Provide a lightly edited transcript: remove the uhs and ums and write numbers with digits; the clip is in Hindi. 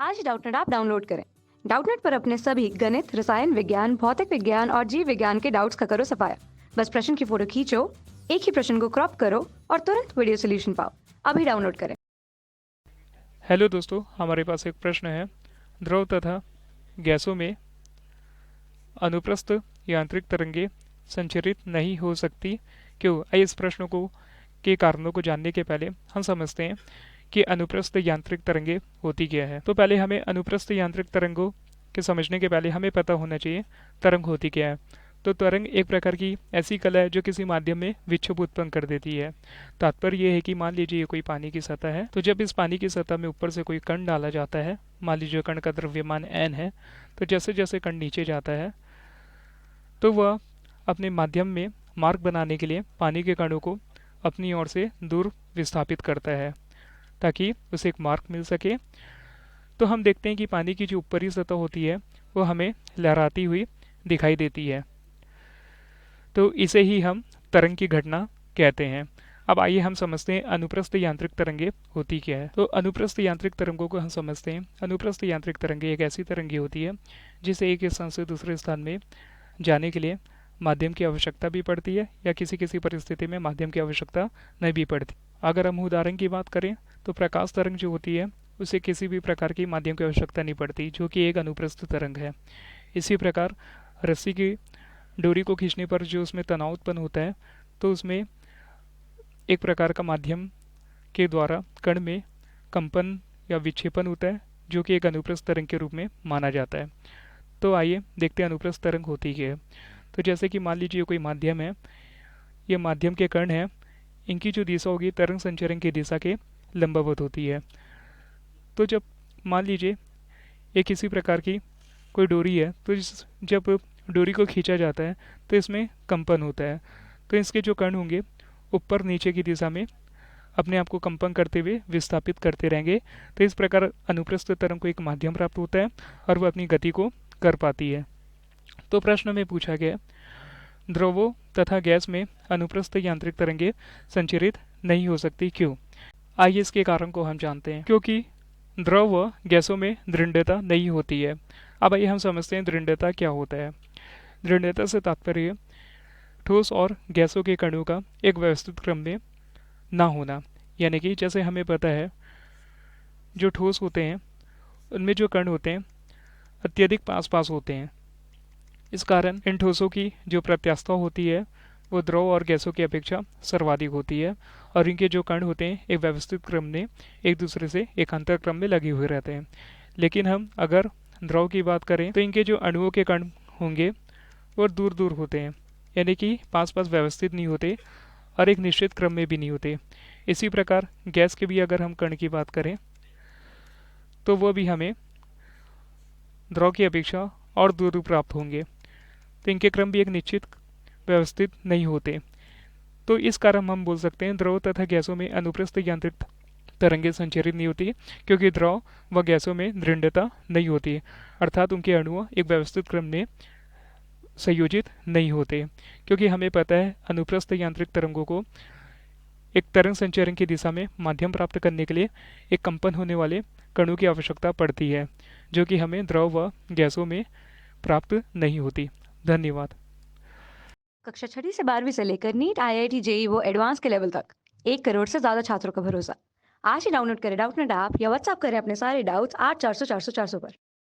आज ही डाउटनेट ऐप डाउनलोड करें। डाउटनेट पर अपने सभी गणित, रसायन विज्ञान, भौतिक विज्ञान और जीव विज्ञान के डाउट्स का करो सफाया। बस प्रश्न की फोटो खींचो, एक ही प्रश्न को क्रॉप करो और तुरंत वीडियो सोल्यूशन पाओ। अभी डाउनलोड करें। हेलो दोस्तों, हमारे पास एक प्रश्न है। द्रव तथा गैसों में अनुप्रस्थ यांत्रिक तरंगें संचरित नहीं हो सकती, क्यों? आइए इस प्रश्न को के कारणों को जानने के पहले हम समझते हैं कि अनुप्रस्थ यांत्रिक तरंगें होती क्या है। तो पहले हमें अनुप्रस्थ यांत्रिक तरंगों के समझने के पहले हमें पता होना चाहिए तरंग होती क्या है। तो तरंग एक प्रकार की ऐसी कला है जो किसी माध्यम में विक्षोभ उत्पन्न कर देती है। तात्पर्य यह है कि मान लीजिए ये कोई पानी की सतह है, तो जब इस पानी की सतह में ऊपर से कोई कण डाला जाता है, मान लीजिए कण का द्रव्यमान n है, तो जैसे जैसे कण नीचे जाता है तो वह अपने माध्यम में मार्ग बनाने के लिए पानी के कणों को अपनी ओर से दूर विस्थापित करता है ताकि उसे एक मार्ग मिल सके। तो हम देखते हैं कि पानी की जो ऊपरी सतह होती है वो हमें लहराती हुई दिखाई देती है, तो इसे ही हम तरंग की घटना कहते हैं। अब आइए हम समझते हैं अनुप्रस्थ यांत्रिक तरंगे होती क्या है। तो अनुप्रस्थ यांत्रिक तरंगों को हम समझते हैं। अनुप्रस्थ यांत्रिक तरंगे एक ऐसी तरंगे होती है जिसे एक स्थान से दूसरे स्थान में जाने के लिए माध्यम की आवश्यकता भी पड़ती है या किसी किसी परिस्थिति में माध्यम की आवश्यकता नहीं भी पड़ती। अगर हम उदाहरण की बात करें तो प्रकाश तरंग जो होती है उसे किसी भी प्रकार की माध्यम की आवश्यकता नहीं पड़ती, जो कि एक अनुप्रस्थ तरंग है। इसी प्रकार रस्सी की डोरी को खींचने पर जो उसमें तनाव उत्पन्न होता है, तो उसमें एक प्रकार का माध्यम के द्वारा कण में कंपन या विक्षेपण होता है, जो कि एक अनुप्रस्थ तरंग के रूप में माना जाता है। तो आइए देखते हैं अनुप्रस्थ तरंग होती क्या है। तो जैसे कि मान लीजिए कोई माध्यम है, ये माध्यम के कण हैं, इनकी जो दिशा होगी तरंग संचरण की दिशा के लंबवत होती है। तो जब मान लीजिए ये किसी प्रकार की कोई डोरी है, तो जब डोरी को खींचा जाता है तो इसमें कंपन होता है, तो इसके जो कण होंगे ऊपर नीचे की दिशा में अपने आप को कंपन करते हुए विस्थापित करते रहेंगे। तो इस प्रकार अनुप्रस्थ तरंग को एक माध्यम प्राप्त होता है और वह अपनी गति को कर पाती है। तो प्रश्न में पूछा गया, द्रवों तथा गैस में अनुप्रस्थ यांत्रिक तरंगें संचरित नहीं हो सकती, क्यों? आइए इसके कारण को हम जानते हैं। क्योंकि द्रव व गैसों में दृढ़ता नहीं होती है। अब आइए हम समझते हैं दृढ़ता क्या होता है। दृढ़ता से तात्पर्य ठोस और गैसों के कणों का एक व्यवस्थित क्रम में ना होना। यानी कि जैसे हमें पता है जो ठोस होते हैं उनमें जो कण होते हैं अत्यधिक पास पास होते हैं। इस कारण इन ठोसों की जो प्रत्यास्थता होती है वो द्रव और गैसों की अपेक्षा सर्वाधिक होती है, और इनके जो कण होते हैं एक व्यवस्थित क्रम में एक दूसरे से एकांतर क्रम में लगे हुए रहते हैं। लेकिन हम अगर द्रव की बात करें तो इनके जो अणुओं के कण होंगे वो दूर दूर होते हैं, यानी कि पास पास व्यवस्थित नहीं होते और एक निश्चित क्रम में भी नहीं होते। इसी प्रकार गैस के भी अगर हम कण की बात करें तो वो भी हमें द्रव की अपेक्षा और दूर दूर प्राप्त होंगे, तो इनके क्रम भी एक निश्चित व्यवस्थित नहीं होते। तो इस कारण हम बोल सकते हैं द्रव तथा गैसों में अनुप्रस्थ यांत्रिक तरंगें संचरित नहीं होती, क्योंकि द्रव व गैसों में दृढ़ता नहीं होती, अर्थात उनके अणु एक व्यवस्थित क्रम में संयोजित नहीं होते। क्योंकि हमें पता है अनुप्रस्थ यांत्रिक तरंगों को एक तरंग संचरण की दिशा में माध्यम प्राप्त करने के लिए एक कंपन होने वाले कणों की आवश्यकता पड़ती है, जो कि हमें द्रव व गैसों में प्राप्त नहीं होती। धन्यवाद। कक्षा 6 से 12वीं से लेकर नीट, IIT, JEE वो एडवांस के लेवल तक 1 करोड़ से ज्यादा छात्रों का भरोसा। आज ही डाउनलोड करें डाउटनेट ऐप या व्हाट्सएप करें अपने सारे डाउट्स 8400 400 400 पर।